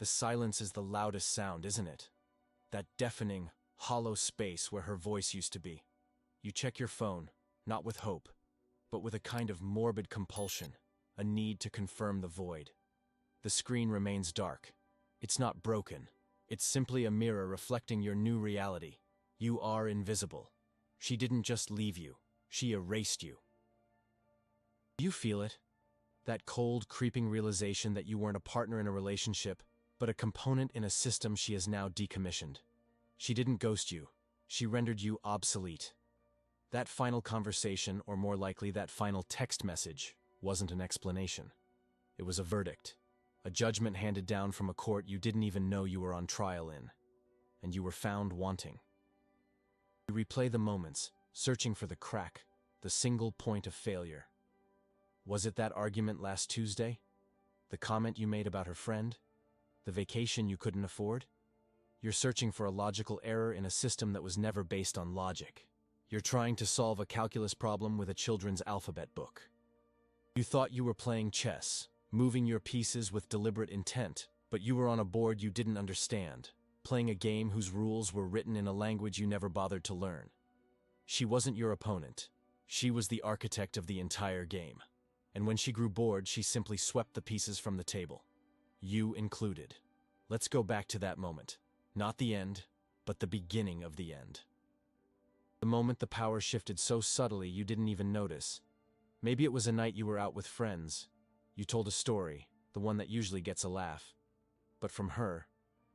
The silence is the loudest sound, isn't it? That deafening, hollow space where her voice used to be. You check your phone, not with hope, but with a kind of morbid compulsion, a need to confirm the void. The screen remains dark. It's not broken. It's simply a mirror reflecting your new reality. You are invisible. She didn't just leave you. She erased you. Do you feel it? That cold, creeping realization that you weren't a partner in a relationship, but a component in a system she has now decommissioned. She didn't ghost you. She rendered you obsolete. That final conversation, or more likely that final text message, wasn't an explanation. It was a verdict. A judgment handed down from a court you didn't even know you were on trial in. And you were found wanting. You replay the moments, searching for the crack, the single point of failure. Was it that argument last Tuesday? The comment you made about her friend? The vacation you couldn't afford? You're searching for a logical error in a system that was never based on logic. You're trying to solve a calculus problem with a children's alphabet book. You thought you were playing chess, moving your pieces with deliberate intent, but you were on a board you didn't understand, playing a game whose rules were written in a language you never bothered to learn. She wasn't your opponent. She was the architect of the entire game. And when she grew bored, she simply swept the pieces from the table. You included. Let's go back to that moment. Not the end, but the beginning of the end. The moment the power shifted so subtly you didn't even notice. Maybe it was a night you were out with friends. You told a story, the one that usually gets a laugh. But from her,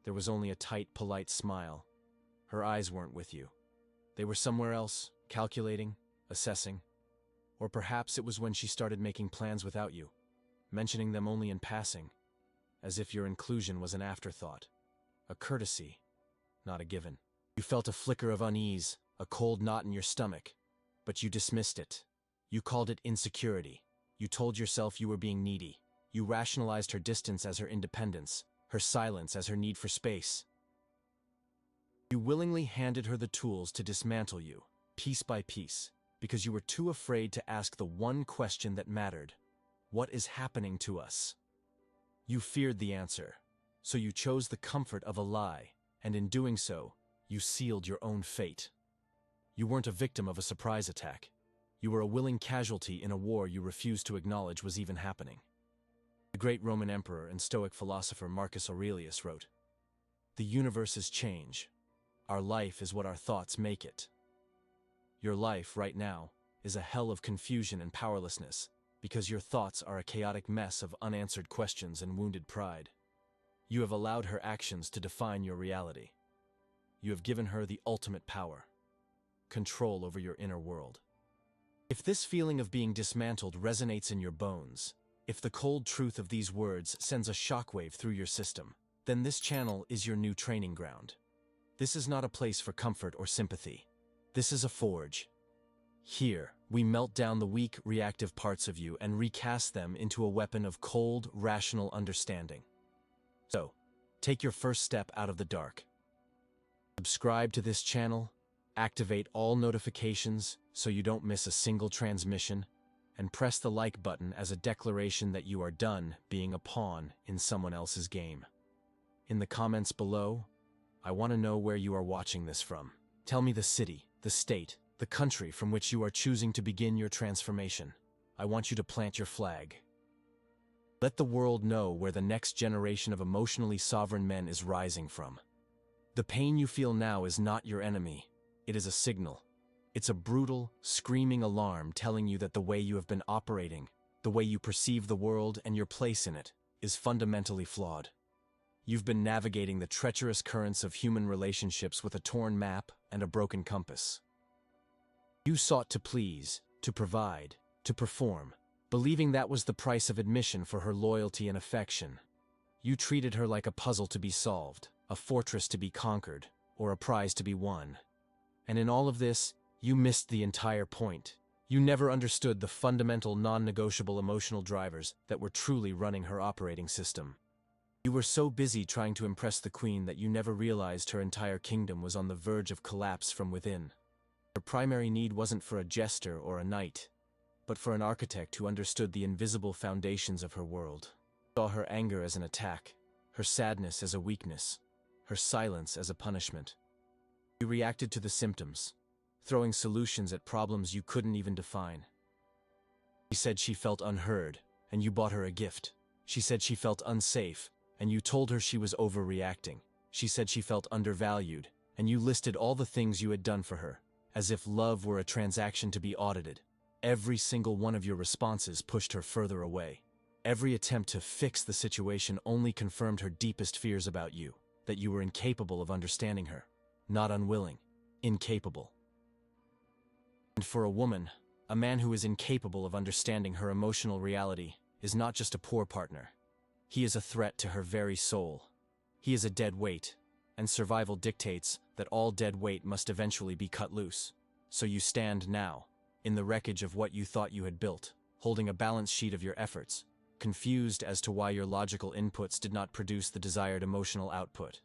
there was only a tight, polite smile. Her eyes weren't with you. They were somewhere else, calculating, assessing. Or perhaps it was when she started making plans without you, mentioning them only in passing, as if your inclusion was an afterthought, a courtesy, not a given. You felt a flicker of unease, a cold knot in your stomach, but you dismissed it. You called it insecurity. You told yourself you were being needy. You rationalized her distance as her independence, her silence as her need for space. You willingly handed her the tools to dismantle you, piece by piece, because you were too afraid to ask the one question that mattered. What is happening to us? You feared the answer, so you chose the comfort of a lie, and in doing so, you sealed your own fate. You weren't a victim of a surprise attack. You were a willing casualty in a war you refused to acknowledge was even happening. The great Roman emperor and Stoic philosopher Marcus Aurelius wrote, "The universe is change. Our life is what our thoughts make it." Your life, right now, is a hell of confusion and powerlessness, because your thoughts are a chaotic mess of unanswered questions and wounded pride. You have allowed her actions to define your reality. You have given her the ultimate power, control over your inner world. If this feeling of being dismantled resonates in your bones, if the cold truth of these words sends a shockwave through your system, then this channel is your new training ground. This is not a place for comfort or sympathy. This is a forge. Here, we melt down the weak, reactive parts of you and recast them into a weapon of cold, rational understanding. So, take your first step out of the dark. Subscribe to this channel, activate all notifications so you don't miss a single transmission, and press the like button as a declaration that you are done being a pawn in someone else's game. In the comments below, I want to know where you are watching this from. Tell me the city, the state, the country from which you are choosing to begin your transformation. I want you to plant your flag. Let the world know where the next generation of emotionally sovereign men is rising from. The pain you feel now is not your enemy. It is a signal. It's a brutal, screaming alarm telling you that the way you have been operating, the way you perceive the world and your place in it, is fundamentally flawed. You've been navigating the treacherous currents of human relationships with a torn map and a broken compass. You sought to please, to provide, to perform, believing that was the price of admission for her loyalty and affection. You treated her like a puzzle to be solved, a fortress to be conquered, or a prize to be won. And in all of this, you missed the entire point. You never understood the fundamental, non-negotiable emotional drivers that were truly running her operating system. You were so busy trying to impress the queen that you never realized her entire kingdom was on the verge of collapse from within. Her primary need wasn't for a jester or a knight, but for an architect who understood the invisible foundations of her world. You saw her anger as an attack, her sadness as a weakness, her silence as a punishment. You reacted to the symptoms, throwing solutions at problems you couldn't even define. She said she felt unheard, and you bought her a gift. She said she felt unsafe, and you told her she was overreacting. She said she felt undervalued, and you listed all the things you had done for her, as if love were a transaction to be audited. Every single one of your responses pushed her further away. Every attempt to fix the situation only confirmed her deepest fears about you, that you were incapable of understanding her. Not unwilling, incapable. And for a woman, a man who is incapable of understanding her emotional reality is not just a poor partner. He is a threat to her very soul. He is a dead weight, and survival dictates that all dead weight must eventually be cut loose. So you stand now, in the wreckage of what you thought you had built, holding a balance sheet of your efforts, confused as to why your logical inputs did not produce the desired emotional output.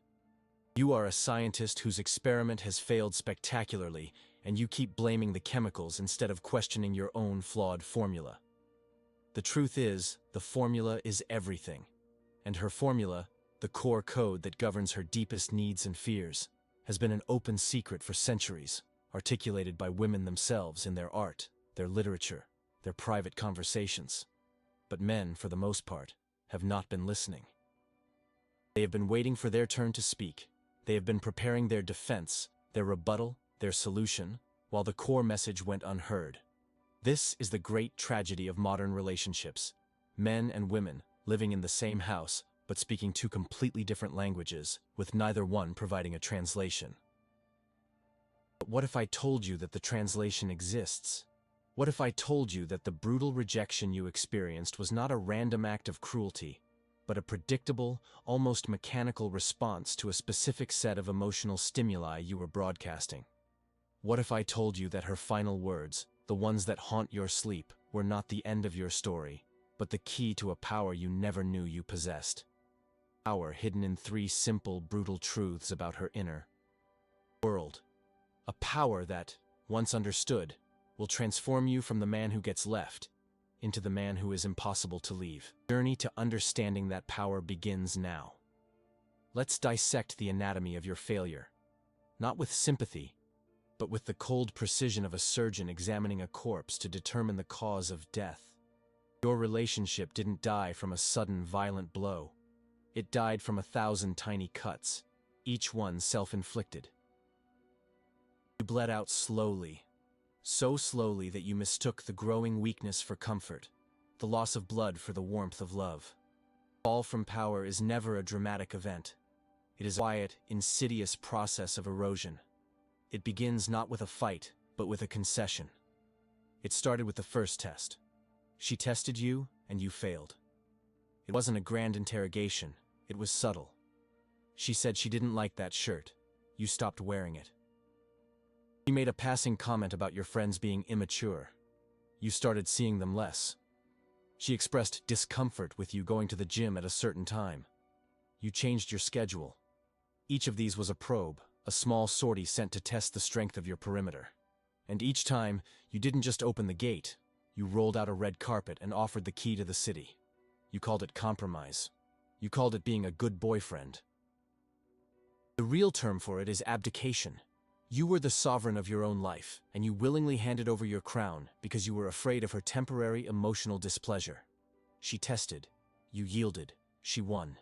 You are a scientist whose experiment has failed spectacularly, and you keep blaming the chemicals instead of questioning your own flawed formula. The truth is, the formula is everything, and her formula, the core code that governs her deepest needs and fears, has been an open secret for centuries, articulated by women themselves in their art, their literature, their private conversations. But men, for the most part, have not been listening. They have been waiting for their turn to speak. They have been preparing their defense, their rebuttal, their solution, while the core message went unheard. This is the great tragedy of modern relationships. Men and women living in the same house, but speaking two completely different languages, with neither one providing a translation. But what if I told you that the translation exists? What if I told you that the brutal rejection you experienced was not a random act of cruelty, but a predictable, almost mechanical response to a specific set of emotional stimuli you were broadcasting? What if I told you that her final words, the ones that haunt your sleep, were not the end of your story, but the key to a power you never knew you possessed? Power hidden in three simple, brutal truths about her inner world. A power that, once understood, will transform you from the man who gets left into the man who is impossible to leave. The journey to understanding that power begins now. Let's dissect the anatomy of your failure, not with sympathy, but with the cold precision of a surgeon examining a corpse to determine the cause of death. Your relationship didn't die from a sudden, violent blow. It died from 1,000 tiny cuts, each one self-inflicted. You bled out slowly, so slowly that you mistook the growing weakness for comfort, the loss of blood for the warmth of love. Fall from power is never a dramatic event. It is a quiet, insidious process of erosion. It begins not with a fight, but with a concession. It started with the first test. She tested you, and you failed. It wasn't a grand interrogation, it was subtle. She said she didn't like that shirt. You stopped wearing it. She made a passing comment about your friends being immature. You started seeing them less. She expressed discomfort with you going to the gym at a certain time. You changed your schedule. Each of these was a probe, a small sortie sent to test the strength of your perimeter. And each time, you didn't just open the gate, you rolled out a red carpet and offered the key to the city. You called it compromise. You called it being a good boyfriend. The real term for it is abdication. You were the sovereign of your own life, and you willingly handed over your crown because you were afraid of her temporary emotional displeasure. She tested. You yielded. She won.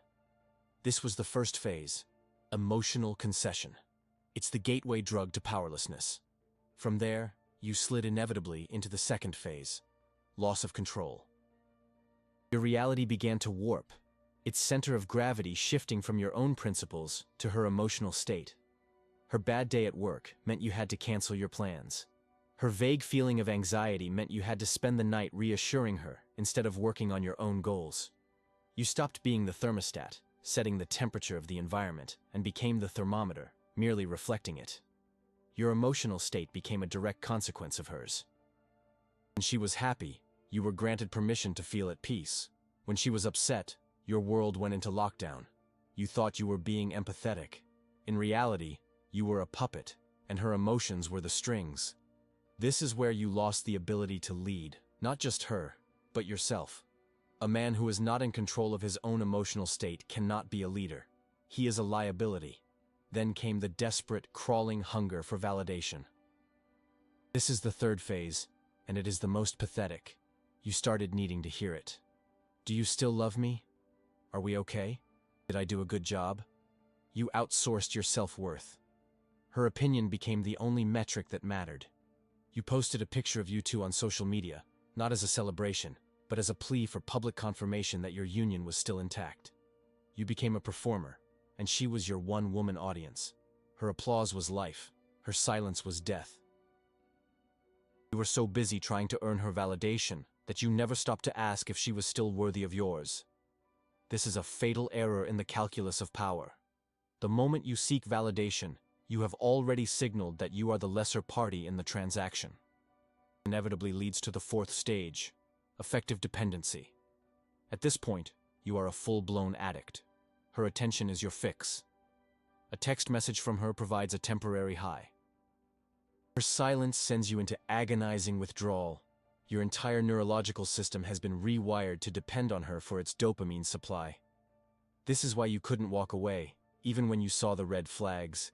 This was the first phase, emotional concession. It's the gateway drug to powerlessness. From there, you slid inevitably into the second phase, loss of control. Your reality began to warp, its center of gravity shifting from your own principles to her emotional state. Her bad day at work meant you had to cancel your plans. Her vague feeling of anxiety meant you had to spend the night reassuring her instead of working on your own goals. You stopped being the thermostat, setting the temperature of the environment, and became the thermometer, merely reflecting it. Your emotional state became a direct consequence of hers. When she was happy, you were granted permission to feel at peace. When she was upset, your world went into lockdown. You thought you were being empathetic. In reality, you were a puppet, and her emotions were the strings. This is where you lost the ability to lead, not just her, but yourself. A man who is not in control of his own emotional state cannot be a leader. He is a liability. Then came the desperate, crawling hunger for validation. This is the third phase, and it is the most pathetic. You started needing to hear it. Do you still love me? Are we okay? Did I do a good job? You outsourced your self-worth. Her opinion became the only metric that mattered. You posted a picture of you two on social media, not as a celebration, but as a plea for public confirmation that your union was still intact. You became a performer, and she was your one-woman audience. Her applause was life, her silence was death. You were so busy trying to earn her validation that you never stopped to ask if she was still worthy of yours. This is a fatal error in the calculus of power. The moment you seek validation, you have already signaled that you are the lesser party in the transaction. Inevitably leads to the fourth stage, affective dependency. At this point, you are a full-blown addict. Her attention is your fix. A text message from her provides a temporary high. Her silence sends you into agonizing withdrawal. Your entire neurological system has been rewired to depend on her for its dopamine supply. This is why you couldn't walk away, even when you saw the red flags.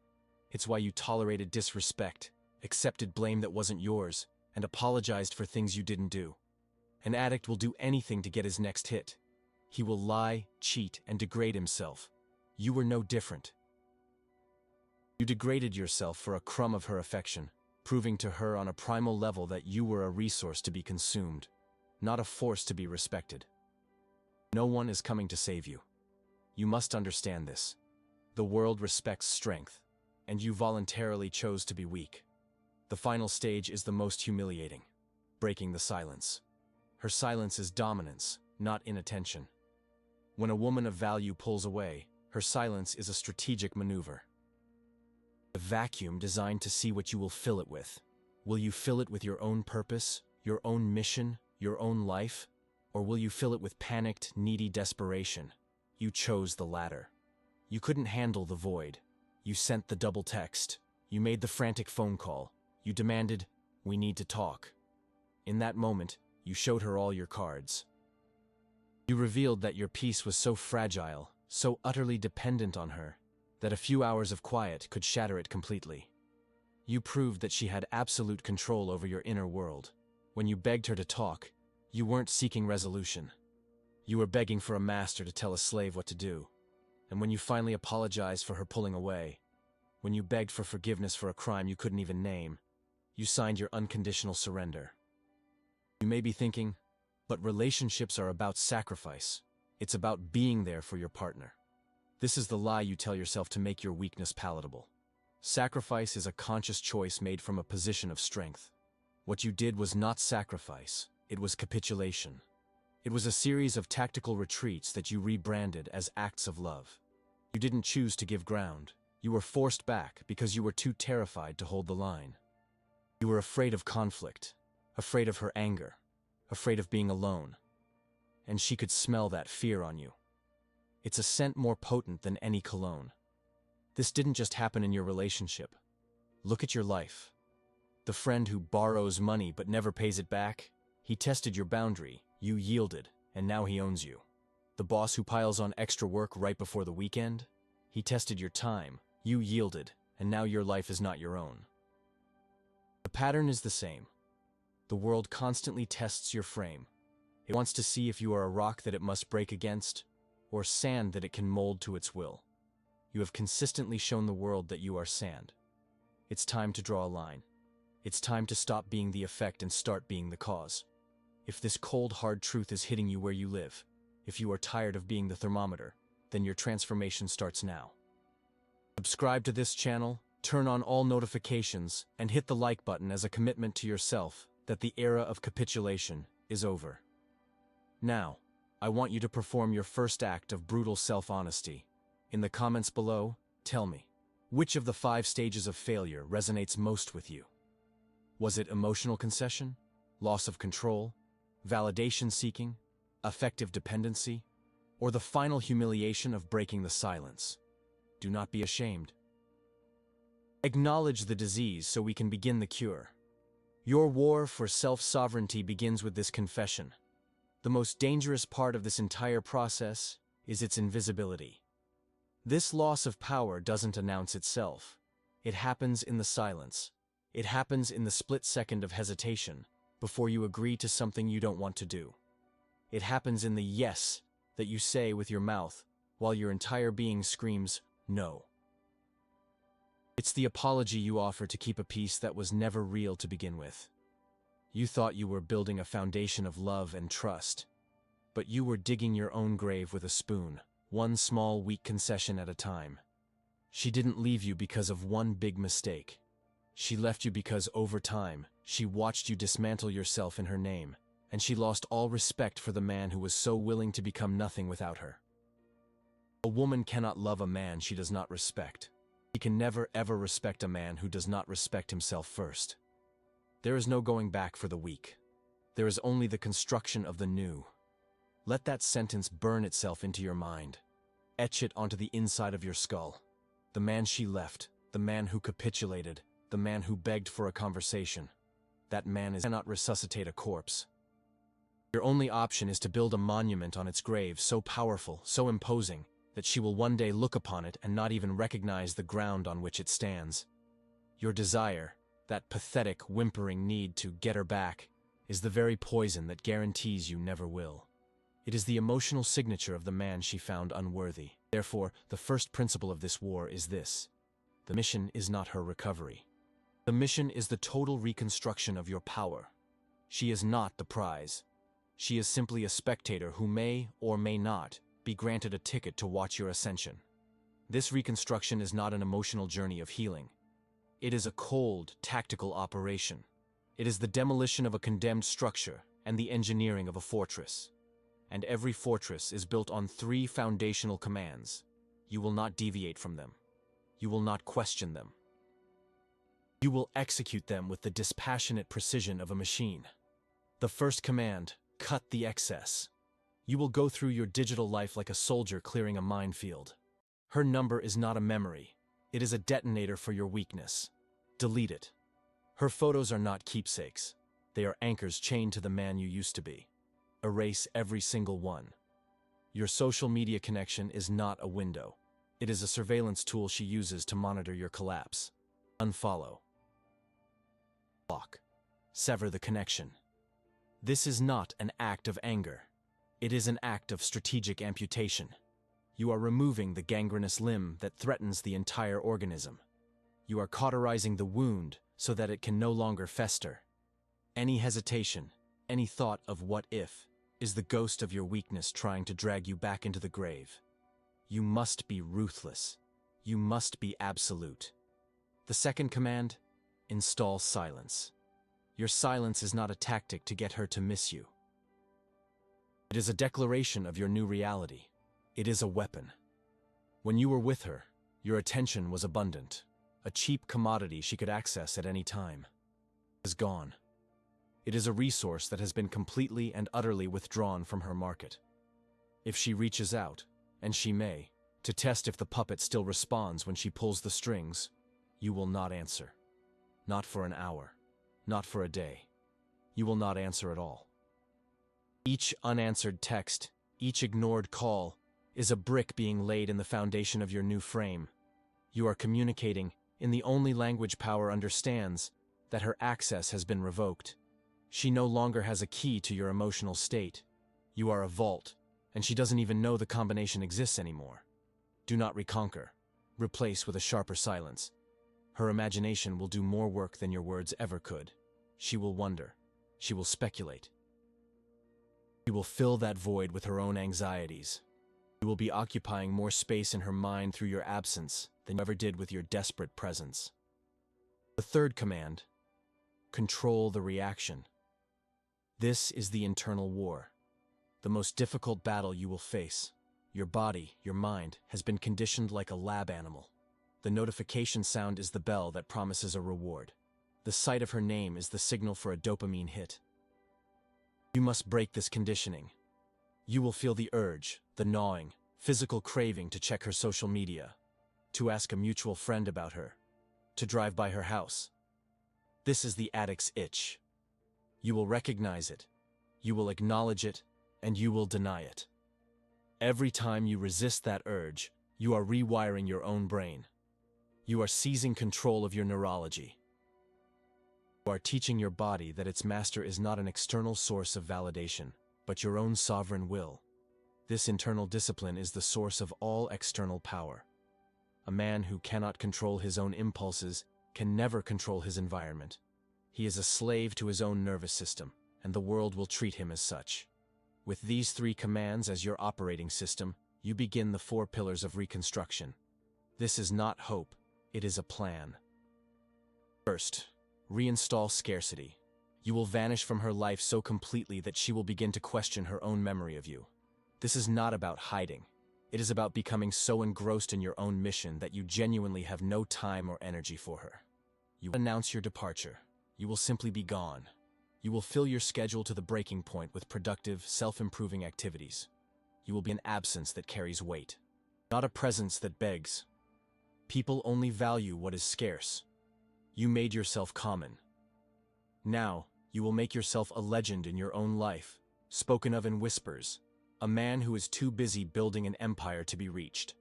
It's why you tolerated disrespect, accepted blame that wasn't yours, and apologized for things you didn't do. An addict will do anything to get his next hit. He will lie, cheat, and degrade himself. You were no different. You degraded yourself for a crumb of her affection, proving to her on a primal level that you were a resource to be consumed, not a force to be respected. No one is coming to save you. You must understand this. The world respects strength, and you voluntarily chose to be weak. The final stage is the most humiliating, breaking the silence. Her silence is dominance, not inattention. When a woman of value pulls away, her silence is a strategic maneuver. A vacuum designed to see what you will fill it with. Will you fill it with your own purpose, your own mission, your own life? Or will you fill it with panicked, needy desperation? You chose the latter. You couldn't handle the void. You sent the double text. You made the frantic phone call. You demanded, "We need to talk." In that moment, you showed her all your cards. You revealed that your peace was so fragile, so utterly dependent on her, that a few hours of quiet could shatter it completely. You proved that she had absolute control over your inner world. When you begged her to talk, you weren't seeking resolution. You were begging for a master to tell a slave what to do. And when you finally apologized for her pulling away, when you begged for forgiveness for a crime you couldn't even name, you signed your unconditional surrender. You may be thinking, but relationships are about sacrifice. It's about being there for your partner. This is the lie you tell yourself to make your weakness palatable. Sacrifice is a conscious choice made from a position of strength. What you did was not sacrifice, it was capitulation. It was a series of tactical retreats that you rebranded as acts of love. You didn't choose to give ground. You were forced back because you were too terrified to hold the line. You were afraid of conflict, afraid of her anger, afraid of being alone. And she could smell that fear on you. It's a scent more potent than any cologne. This didn't just happen in your relationship. Look at your life. The friend who borrows money but never pays it back, he tested your boundary, you yielded, and now he owns you. The boss who piles on extra work right before the weekend, he tested your time, you yielded, and now your life is not your own. The pattern is the same. The world constantly tests your frame. It wants to see if you are a rock that it must break against, or sand that it can mold to its will. You have consistently shown the world that you are sand. It's time to draw a line. It's time to stop being the effect and start being the cause. If this cold, hard truth is hitting you where you live, if you are tired of being the thermometer, then your transformation starts now. Subscribe to this channel, turn on all notifications, and hit the like button as a commitment to yourself that the era of capitulation is over. Now, I want you to perform your first act of brutal self-honesty. In the comments below, tell me, which of the 5 stages of failure resonates most with you? Was it emotional concession, loss of control, validation seeking, affective dependency, or the final humiliation of breaking the silence? Do not be ashamed. Acknowledge the disease so we can begin the cure. Your war for self-sovereignty begins with this confession. The most dangerous part of this entire process is its invisibility. This loss of power doesn't announce itself. It happens in the silence. It happens in the split second of hesitation before you agree to something you don't want to do. It happens in the yes that you say with your mouth while your entire being screams no. It's the apology you offer to keep a peace that was never real to begin with. You thought you were building a foundation of love and trust, but you were digging your own grave with a spoon, one small weak concession at a time. She didn't leave you because of one big mistake. She left you because over time, she watched you dismantle yourself in her name, and she lost all respect for the man who was so willing to become nothing without her. A woman cannot love a man she does not respect. He can never ever respect a man who does not respect himself first. There is no going back for the weak. There is only the construction of the new. Let that sentence burn itself into your mind. Etch it onto the inside of your skull. The man she left, the man who capitulated, the man who begged for a conversation. That man cannot resuscitate a corpse. Your only option is to build a monument on its grave so powerful, so imposing, that she will one day look upon it and not even recognize the ground on which it stands. Your desire, that pathetic, whimpering need to get her back, is the very poison that guarantees you never will. It is the emotional signature of the man she found unworthy. Therefore, the first principle of this war is this: the mission is not her recovery. The mission is the total reconstruction of your power. She is not the prize. She is simply a spectator who may or may not be granted a ticket to watch your ascension. This reconstruction is not an emotional journey of healing. It is a cold, tactical operation. It is the demolition of a condemned structure and the engineering of a fortress. And every fortress is built on 3 foundational commands. You will not deviate from them. You will not question them. You will execute them with the dispassionate precision of a machine. The first command: cut the excess. You will go through your digital life like a soldier clearing a minefield. Her number is not a memory. It is a detonator for your weakness. Delete it. Her photos are not keepsakes. They are anchors chained to the man you used to be. Erase every single one. Your social media connection is not a window. It is a surveillance tool she uses to monitor your collapse. Unfollow. Block. Sever the connection. This is not an act of anger. It is an act of strategic amputation. You are removing the gangrenous limb that threatens the entire organism. You are cauterizing the wound so that it can no longer fester. Any hesitation, any thought of what if, is the ghost of your weakness trying to drag you back into the grave. You must be ruthless. You must be absolute. The second command: install silence. Your silence is not a tactic to get her to miss you. It is a declaration of your new reality. It is a weapon. When you were with her, your attention was abundant, a cheap commodity she could access at any time. It is gone. It is a resource that has been completely and utterly withdrawn from her market. If she reaches out, and she may, to test if the puppet still responds when she pulls the strings, you will not answer. Not for an hour. Not for a day. You will not answer at all. Each unanswered text, each ignored call, is a brick being laid in the foundation of your new frame. You are communicating, in the only language power understands, that her access has been revoked. She no longer has a key to your emotional state. You are a vault, and she doesn't even know the combination exists anymore. Do not reconquer. Replace with a sharper silence. Her imagination will do more work than your words ever could. She will wonder. She will speculate. She will fill that void with her own anxieties. You will be occupying more space in her mind through your absence than you ever did with your desperate presence. The third command: control the reaction. This is the internal war, the most difficult battle you will face. Your body, your mind, has been conditioned like a lab animal. The notification sound is the bell that promises a reward. The sight of her name is the signal for a dopamine hit. You must break this conditioning. You will feel the urge, the gnawing, physical craving to check her social media, to ask a mutual friend about her, to drive by her house. This is the addict's itch. You will recognize it, you will acknowledge it, and you will deny it. Every time you resist that urge, you are rewiring your own brain. You are seizing control of your neurology. You are teaching your body that its master is not an external source of validation, but your own sovereign will. This internal discipline is the source of all external power. A man who cannot control his own impulses can never control his environment. He is a slave to his own nervous system, and the world will treat him as such. With these 3 commands as your operating system, you begin the 4 pillars of reconstruction. This is not hope, it is a plan. First, reinstall scarcity. You will vanish from her life so completely that she will begin to question her own memory of you. This is not about hiding. It is about becoming so engrossed in your own mission that you genuinely have no time or energy for her. You will announce your departure. You will simply be gone. You will fill your schedule to the breaking point with productive, self-improving activities. You will be an absence that carries weight, not a presence that begs. People only value what is scarce. You made yourself common. Now, you will make yourself a legend in your own life, spoken of in whispers, a man who is too busy building an empire to be reached.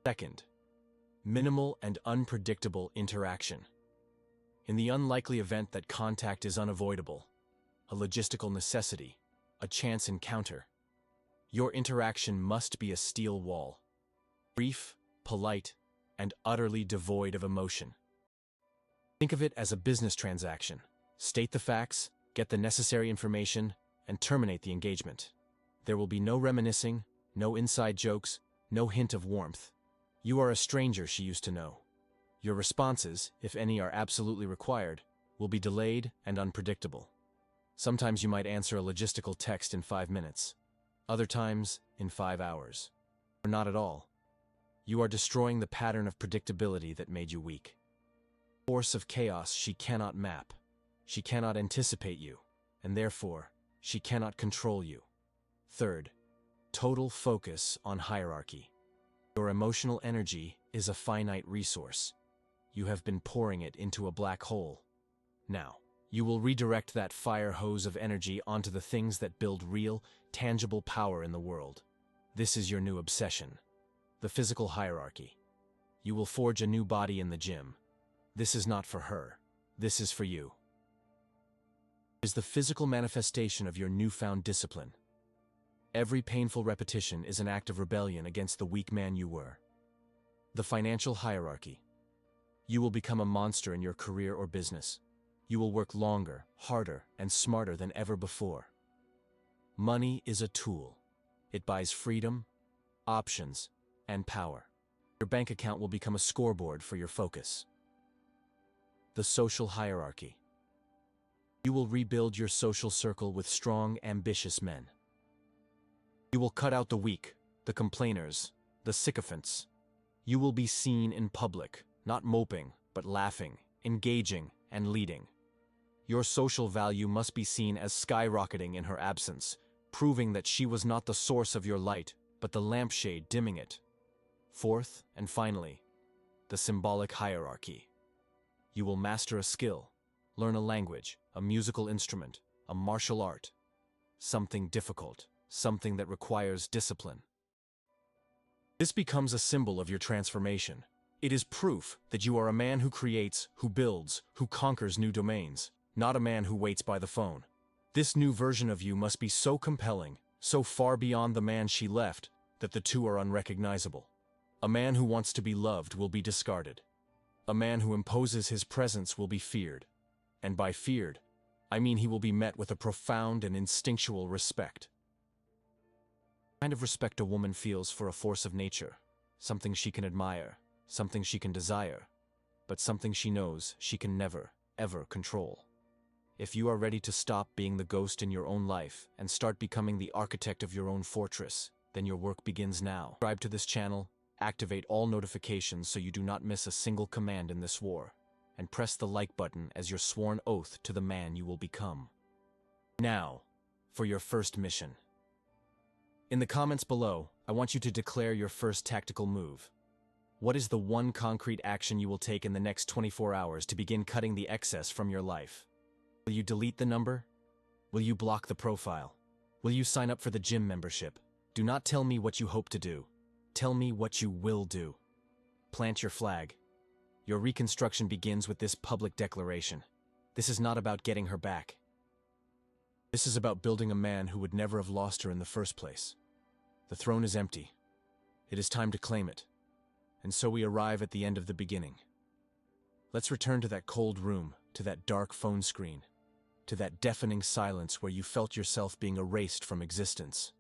Second, minimal and unpredictable interaction. In the unlikely event that contact is unavoidable, a logistical necessity, a chance encounter, your interaction must be a steel wall, brief, polite, and utterly devoid of emotion. Think of it as a business transaction. State the facts, get the necessary information, and terminate the engagement. There will be no reminiscing, no inside jokes, no hint of warmth. You are a stranger she used to know. Your responses, if any are absolutely required, will be delayed and unpredictable. Sometimes you might answer a logistical text in 5 minutes. Other times, in 5 hours. Or not at all. You are destroying the pattern of predictability that made you weak. Force of chaos she cannot map. She cannot anticipate you, and therefore, she cannot control you. Third, total focus on hierarchy. Your emotional energy is a finite resource. You have been pouring it into a black hole. Now, you will redirect that fire hose of energy onto the things that build real, tangible power in the world. This is your new obsession. The physical hierarchy. You will forge a new body in the gym. This is not for her. This is for you. It is the physical manifestation of your newfound discipline. Every painful repetition is an act of rebellion against the weak man you were. The financial hierarchy. You will become a monster in your career or business. You will work longer, harder, and smarter than ever before. Money is a tool. It buys freedom, options, and power. Your bank account will become a scoreboard for your focus. The social hierarchy. You will rebuild your social circle with strong, ambitious men. You will cut out the weak, the complainers, the sycophants. You will be seen in public, not moping, but laughing, engaging, and leading. Your social value must be seen as skyrocketing in her absence, proving that she was not the source of your light, but the lampshade dimming it. Fourth, and finally, the symbolic hierarchy. You will master a skill, learn a language, a musical instrument, a martial art. Something difficult, something that requires discipline. This becomes a symbol of your transformation. It is proof that you are a man who creates, who builds, who conquers new domains, not a man who waits by the phone. This new version of you must be so compelling, so far beyond the man she left, that the two are unrecognizable. A man who wants to be loved will be discarded. A man who imposes his presence will be feared. And by feared, I mean he will be met with a profound and instinctual respect. The kind of respect a woman feels for a force of nature, something she can admire, something she can desire, but something she knows she can never, ever control. If you are ready to stop being the ghost in your own life and start becoming the architect of your own fortress, then your work begins now. Subscribe to this channel, activate all notifications so you do not miss a single command in this war, and press the like button as your sworn oath to the man you will become. Now, for your first mission. In the comments below, I want you to declare your first tactical move. What is the one concrete action you will take in the next 24 hours to begin cutting the excess from your life? Will you delete the number? Will you block the profile? Will you sign up for the gym membership? Do not tell me what you hope to do. Tell me what you will do. Plant your flag. Your reconstruction begins with this public declaration. This is not about getting her back. This is about building a man who would never have lost her in the first place. The throne is empty. It is time to claim it. And so we arrive at the end of the beginning. Let's return to that cold room, to that dark phone screen, to that deafening silence where you felt yourself being erased from existence.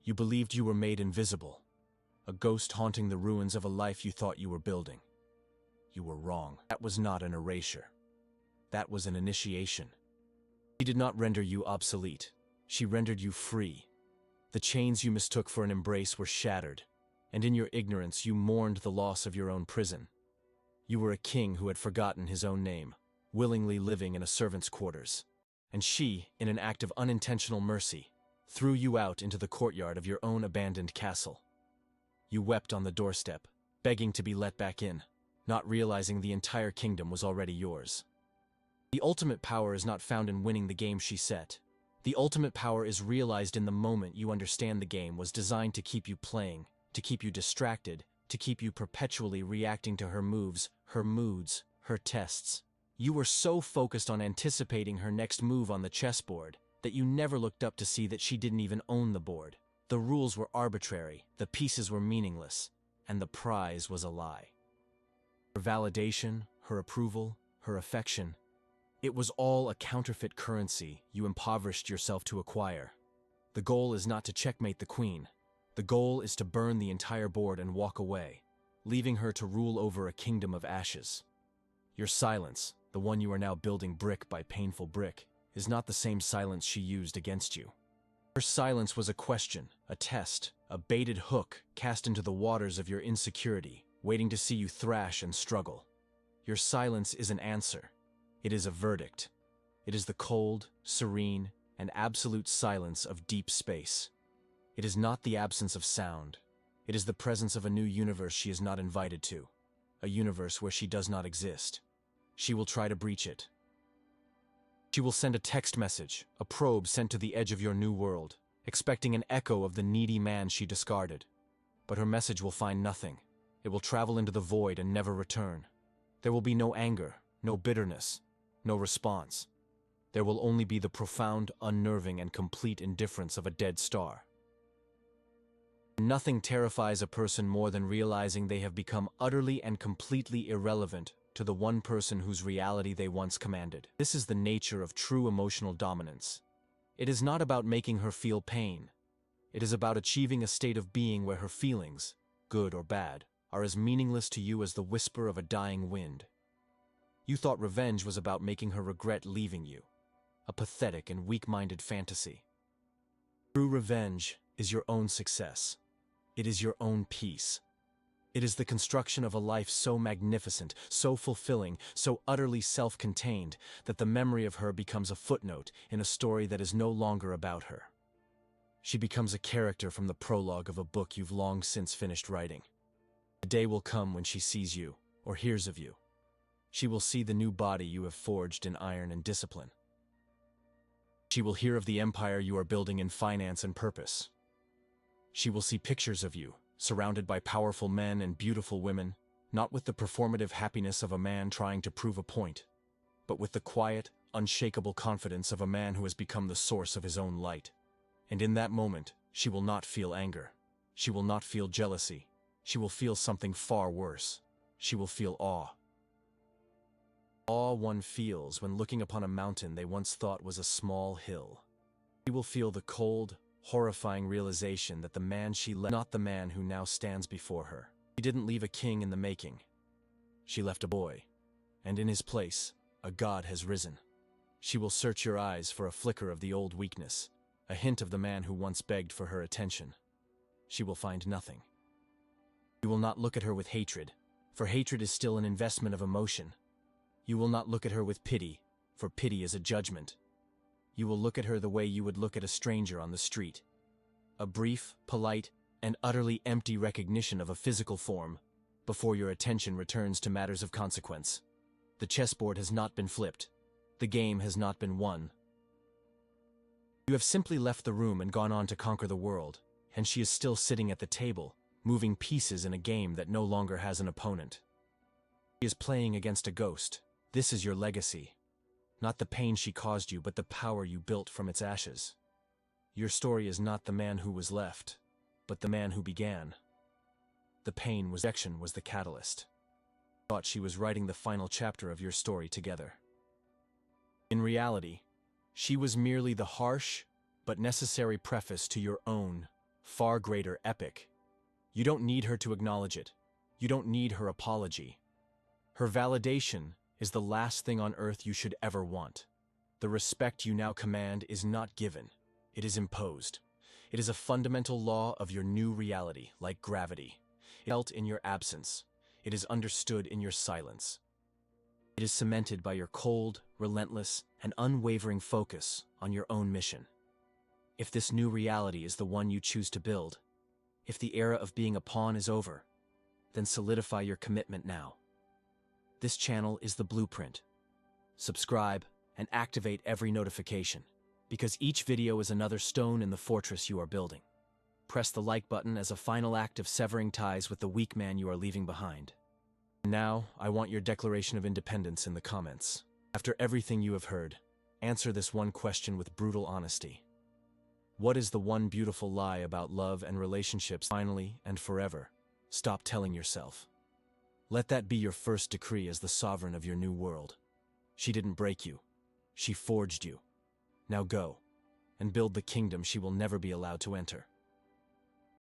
You believed you were made invisible, a ghost haunting the ruins of a life you thought you were building. You were wrong. That was not an erasure. That was an initiation. She did not render you obsolete. She rendered you free. The chains you mistook for an embrace were shattered, and in your ignorance you mourned the loss of your own prison. You were a king who had forgotten his own name, willingly living in a servant's quarters. And she, in an act of unintentional mercy, threw you out into the courtyard of your own abandoned castle. You wept on the doorstep, begging to be let back in, not realizing the entire kingdom was already yours. The ultimate power is not found in winning the game she set. The ultimate power is realized in the moment you understand the game was designed to keep you playing, to keep you distracted, to keep you perpetually reacting to her moves, her moods, her tests. You were so focused on anticipating her next move on the chessboard that you never looked up to see that she didn't even own the board. The rules were arbitrary, the pieces were meaningless, and the prize was a lie. Her validation, her approval, her affection, it was all a counterfeit currency you impoverished yourself to acquire. The goal is not to checkmate the queen. The goal is to burn the entire board and walk away, leaving her to rule over a kingdom of ashes. Your silence, the one you are now building brick by painful brick, is not the same silence she used against you. Her silence was a question, a test, a baited hook cast into the waters of your insecurity, waiting to see you thrash and struggle. Your silence is an answer. It is a verdict. It is the cold, serene, and absolute silence of deep space. It is not the absence of sound. It is the presence of a new universe she is not invited to, a universe where she does not exist. She will try to breach it. She will send a text message, a probe sent to the edge of your new world, expecting an echo of the needy man she discarded. But her message will find nothing. It will travel into the void and never return. There will be no anger, no bitterness, no response. There will only be the profound, unnerving, and complete indifference of a dead star. Nothing terrifies a person more than realizing they have become utterly and completely irrelevant to the one person whose reality they once commanded. This is the nature of true emotional dominance. It is not about making her feel pain. It is about achieving a state of being where her feelings, good or bad, are as meaningless to you as the whisper of a dying wind. You thought revenge was about making her regret leaving you, a pathetic and weak-minded fantasy. True revenge is your own success. It is your own peace. It is the construction of a life so magnificent, so fulfilling, so utterly self-contained that the memory of her becomes a footnote in a story that is no longer about her. She becomes a character from the prologue of a book you've long since finished writing. The day will come when she sees you, or hears of you. She will see the new body you have forged in iron and discipline. She will hear of the empire you are building in finance and purpose. She will see pictures of you, surrounded by powerful men and beautiful women, not with the performative happiness of a man trying to prove a point, but with the quiet, unshakable confidence of a man who has become the source of his own light. And in that moment, she will not feel anger. She will not feel jealousy. She will feel something far worse. She will feel awe. Awe one feels when looking upon a mountain they once thought was a small hill. She will feel the cold, horrifying realization that the man she left, not the man who now stands before her. She didn't leave a king in the making. She left a boy, and in his place, a god has risen. She will search your eyes for a flicker of the old weakness, a hint of the man who once begged for her attention. She will find nothing. You will not look at her with hatred, for hatred is still an investment of emotion. You will not look at her with pity, for pity is a judgment. You will look at her the way you would look at a stranger on the street. A brief, polite, and utterly empty recognition of a physical form, before your attention returns to matters of consequence. The chessboard has not been flipped. The game has not been won. You have simply left the room and gone on to conquer the world, and she is still sitting at the table, moving pieces in a game that no longer has an opponent. She is playing against a ghost. This is your legacy. Not the pain she caused you, but the power you built from its ashes. Your story is not the man who was left, but the man who began. The pain was rejection was the catalyst. Thought she was writing the final chapter of your story together. In reality, she was merely the harsh but necessary preface to your own, far greater epic. You don't need her to acknowledge it. You don't need her apology. Her validation is the last thing on earth you should ever want. The respect you now command is not given. It is imposed. It is a fundamental law of your new reality, like gravity. It felt in your absence. It is understood in your silence. It is cemented by your cold, relentless, and unwavering focus on your own mission. If this new reality is the one you choose to build, if the era of being a pawn is over, then solidify your commitment now. This channel is the blueprint. Subscribe and activate every notification, because each video is another stone in the fortress you are building. Press the like button as a final act of severing ties with the weak man you are leaving behind. Now, I want your declaration of independence in the comments. After everything you have heard, answer this one question with brutal honesty. What is the one beautiful lie about love and relationships finally and forever? Stop telling yourself. Let that be your first decree as the sovereign of your new world. She didn't break you. She forged you. Now go and build the kingdom she will never be allowed to enter.